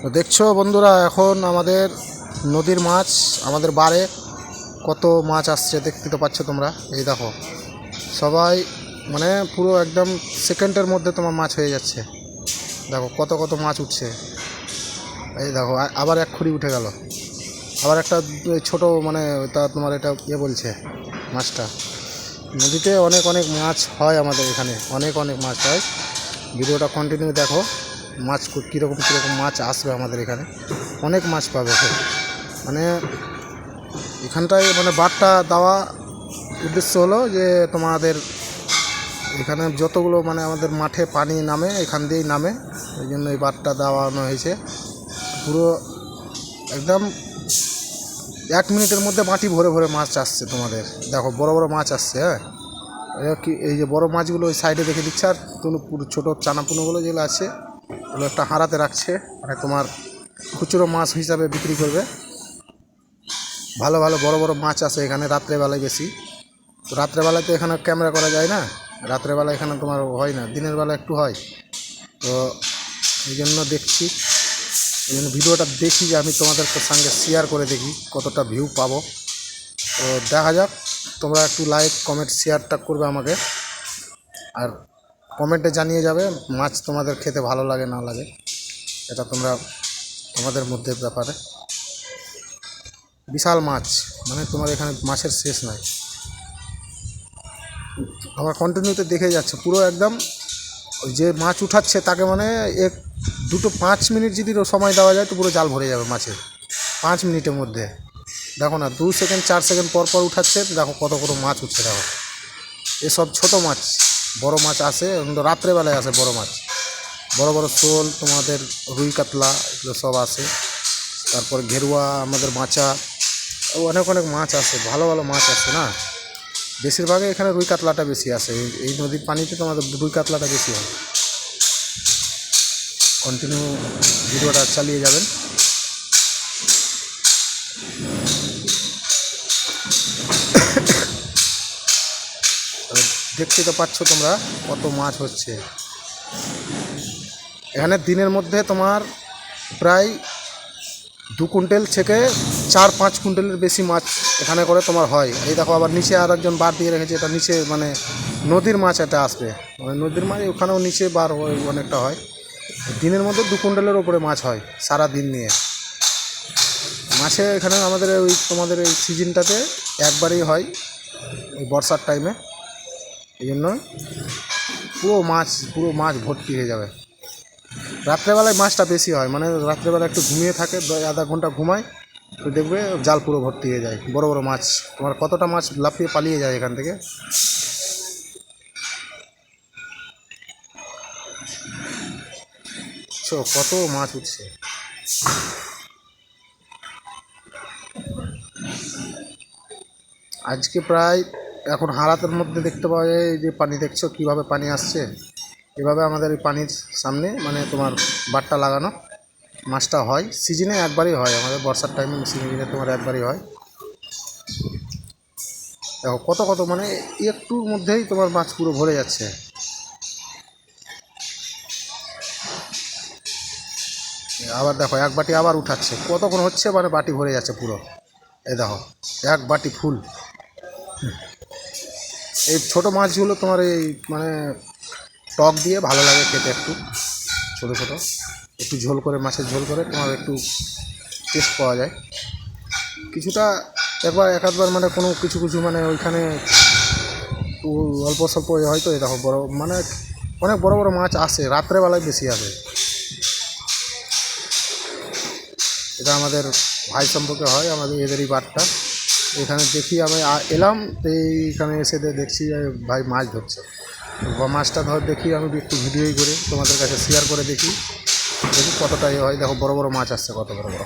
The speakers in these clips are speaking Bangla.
তো দেখছো বন্ধুরা, এখন আমাদের নদীর মাছ আমাদের বারে কত মাছ আসছে দেখতে তো পাচ্ছ তোমরা। এই দেখো, সবাই মানে পুরো একদম সেকেন্ডের মধ্যে তোমার মাছ হয়ে যাচ্ছে। দেখো কত কত মাছ উঠছে। এই দেখো আবার এক খুঁড়ি উঠে গেল, আবার একটা ছোট মানে তা তোমার এটা বলছে মাছটা। নদীতে অনেক অনেক মাছ হয় আমাদের এখানে, অনেক অনেক মাছ হয়। ভিডিওটা কন্টিনিউ দেখো, মাছ কীরকম কীরকম মাছ আসবে আমাদের এখানে, অনেক মাছ পাবে। মানে এখানটায় মানে বারটা দেওয়া উদ্দেশ্য হলো যে তোমাদের এখানে যতগুলো মানে আমাদের মাঠে পানি নামে এখান দিয়েই নামে, ওই জন্য এই বারটা দেওয়ানো হয়েছে। পুরো একদম 1 মিনিটের মধ্যে মাটি ভরে ভরে মাছ আসছে তোমাদের। দেখো বড় বড় মাছ আসছে। হ্যাঁ, কি এই যে বড় মাছগুলো ওই সাইডে দেখে দিচ্ছে, আর পুরো ছোটো চানাপুনোগুলো যেগুলো আছে ওগুলো একটা হাঁড়াতে রাখছে, মানে তোমার খুচরো মাছ হিসাবে বিক্রি করবে। ভালো ভালো বড় বড় মাছ আছে এখানে রাত্রেবেলায় বেশি। তো রাত্রেবেলায় তো এখানে ক্যামেরা করা যায় না, রাত্রেবেলা এখানে তোমার হয় না, দিনের বেলা একটু হয়। তো এই জন্য দেখছি, এই জন্য ভিডিওটা দেখি যে আমি তোমাদের সঙ্গে শেয়ার করে দেখি কতটা ভিউ পাবো। তো দেখা যাক, তোমরা একটু লাইক কমেন্ট শেয়ারটা করবে আমাকে, আর কমেন্টে জানিয়ে যাবে মাছ তোমাদের খেতে ভালো লাগে না লাগে, এটা তোমরা তোমাদের মধ্যে ব্যাপারে। বিশাল মাছ, মানে তোমার এখানে মাছের শেষ নাই। আমার কন্টিনিউতে দেখে যাচ্ছে পুরো একদম, ওই যে মাছ উঠাচ্ছে তাকে মানে 5 মিনিট যদি সময় দেওয়া যায় তো পুরো জাল ভরে যাবে মাছের 5 মিনিটের মধ্যে। দেখো না, 2 সেকেন্ড 4 সেকেন্ড পর পর উঠাচ্ছে, দেখো কত কত মাছ উঠছে। দেখো এসব ছোট মাছ, বড় মাছ আসে রাত্রেবেলায় আসে বড় মাছ, বড় বড় শোল, তোমাদের রুই কাতলা এগুলো সব আসে। তারপর ঘেরুয়া, আমাদের মাচা, অনেক অনেক মাছ আসে, ভালো ভালো মাছ আসে না। বেশিরভাগই এখানে রুই কাতলাটা বেশি আসে, এই নদীর পানিতে তোমাদের রুই কাতলাটা বেশি হয়। কন্টিনিউ ভিডিওটা চালিয়ে যাবেন। দেখতে তো পাচ্ছ তোমরা কত মাছ হচ্ছে এখানে। দিনের মধ্যে তোমার প্রায় 2 কুইন্টাল থেকে 4-5 কুইন্টালের বেশি মাছ এখানে করে তোমার হয়। এই দেখো আবার নিচে আর একজন বার দিয়ে রেখেছে, এটা নিচে মানে নদীর মাছ এটা আসবে, মানে নদীর মাছ ওখানেও নিচে বার অনেকটা হয়। দিনের মধ্যে 2 কুইন্টালের ওপরে মাছ হয় সারা দিন নিয়ে। মাছে এখানে আমাদের ওই তোমাদের এই সিজনটাতে একবারই হয়, ওই বর্ষার টাইমে। এই জন্য পুরো মাছ ভর্তি হয়ে যাবে। রাত্রেবেলায় মাছটা বেশি হয়, মানে রাত্রেবেলা একটু ঘুমিয়ে থাকে, আধা ঘন্টা ঘুমায়, তো দেখবে জাল পুরো ভর্তি হয়ে যায়। বড় বড় মাছ তোমার কতটা মাছ লাফিয়ে পালিয়ে যায় এখান থেকে। কত মাছ উঠছে। আজকে প্রায় এখন হারাতের মধ্যে দেখতে পাওয়া যায়, এই যে পানি দেখছো কীভাবে পানি আসছে, এভাবে আমাদের এই পানির সামনে মানে তোমার বাটটা লাগানো মাছটা হয়। সিজনে একবারই হয় আমাদের, বর্ষার টাইমে সিজনে তোমার একবারই হয়। দেখো কত কত মানে একটুর মধ্যেই তোমার মাছ পুরো ভরে যাচ্ছে। আবার দেখো এক বাটি আবার উঠাচ্ছে, কতক্ষণ হচ্ছে মানে বাটি ভরে যাচ্ছে পুরো। এই দেখো এক বাটি ফুল। এই ছোটো মাছগুলো তোমার এই মানে টক দিয়ে ভালো লাগে খেতে, একটু ছোটো ছোটো একটু ঝোল করে, মাছের ঝোল করে তোমার একটু টেস্ট পাওয়া যায় কিছুটা। এক আধবার মানে কোনো কিছু কিছু মানে ওইখানে অল্প স্বল্প হয়তো। এই দেখো বড় মানে অনেক বড় বড় মাছ আসে, রাত্রেবেলায় বেশি আসে। এটা আমাদের ভাই সম্পর্কে হয়, আমাদের এদেরই বারটা। এখানে দেখি আমি এলাম, এইখানে এসে দেখছি ভাই মাছ ধরছে। মাছটা দেখি আমি একটু ভিডিওই করে তোমাদের কাছে শেয়ার করে দেখি কতটা হয়। দেখো বড় বড় মাছ আসছে, কত বড় বড়।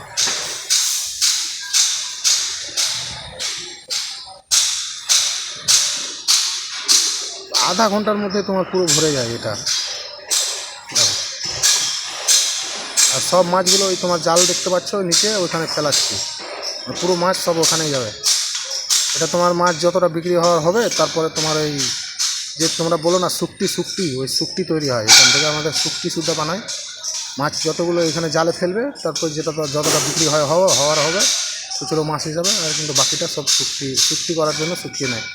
আধা ঘন্টার মধ্যে তোমার পুরো ভরে যায় এটা। আর সব মাছগুলো ওই তোমার জাল দেখতে পাচ্ছ নিচে, ওইখানে ফেলাচ্ছি, পুরো মাছ সব ওখানেই যাবে। এটা তোমার মাছ যতটা বিক্রি হওয়ার হবে, তারপরে তোমার ওই যে তোমরা বলো না শুক্তি, ওই শুক্তি তৈরি হয় এখান থেকে, আমাদের শুক্তি সুদ্ধা বানায়। মাছ যতগুলো এখানে জালে ফেলবে তারপর যেটা তো যতটা বিক্রি হওয়ার হবে খুচরো মাছ হিসাবে, আর কিন্তু বাকিটা সব শুক্তি করার জন্য শুক্তি নেয়।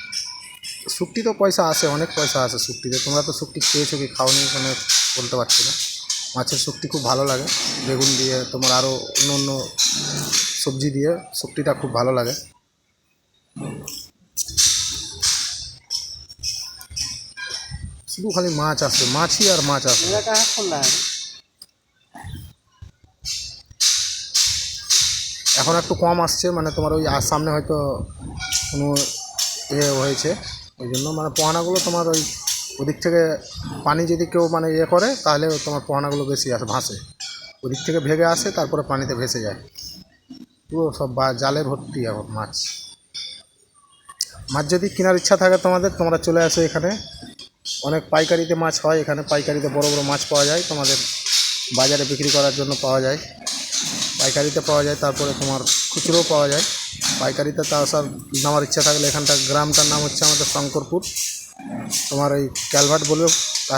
শুক্তি তো পয়সা আসে, অনেক পয়সা আসে শুক্তিতে। তোমরা তো শুক্তি খেয়েছো কি খাওনি মানে বলতে পারছি না। মাছের শুক্তি খুব ভালো লাগে, বেগুন দিয়ে তোমার আরও অন্য অন্য সবজি দিয়ে শুক্তিটা খুব ভালো লাগে। শুধু খালি মাছ আসে, মাছই আর মাছ আসে। এখন একটু কম আসছে, মানে তোমার ওই সামনে হয়তো কোনো হয়েছে, ওই জন্য মানে পোহানাগুলো তোমার ওই ওদিক থেকে পানি যদি কেউ মানে করে তাহলে তোমার পোহানাগুলো বেশি আসে, ভাসে ওদিক থেকে ভেগে আসে, তারপরে পানিতে ভেসে যায়। পুরো সব জালে ভর্তি এখন মাছ। মাছ যদি কেনার ইচ্ছা থাকে তোমাদের, তোমরা চলে আসো এখানে। অনেক পাইকারিতে মাছ হয় এখানে, পাইকারিতে বড় বড় মাছ পাওয়া যায়, তোমাদের বাজারে বিক্রি করার জন্য পাওয়া যায়। পাইকারিতে পাওয়া যায়, তারপরে তোমার খুচরোও পাওয়া যায়। পাইকারিতে তা আসার নেওয়ার ইচ্ছা থাকলে এখানটার গ্রামটার নাম হচ্ছে আমাদের শঙ্করপুর, তোমার এই ক্যালভার্ট বলেও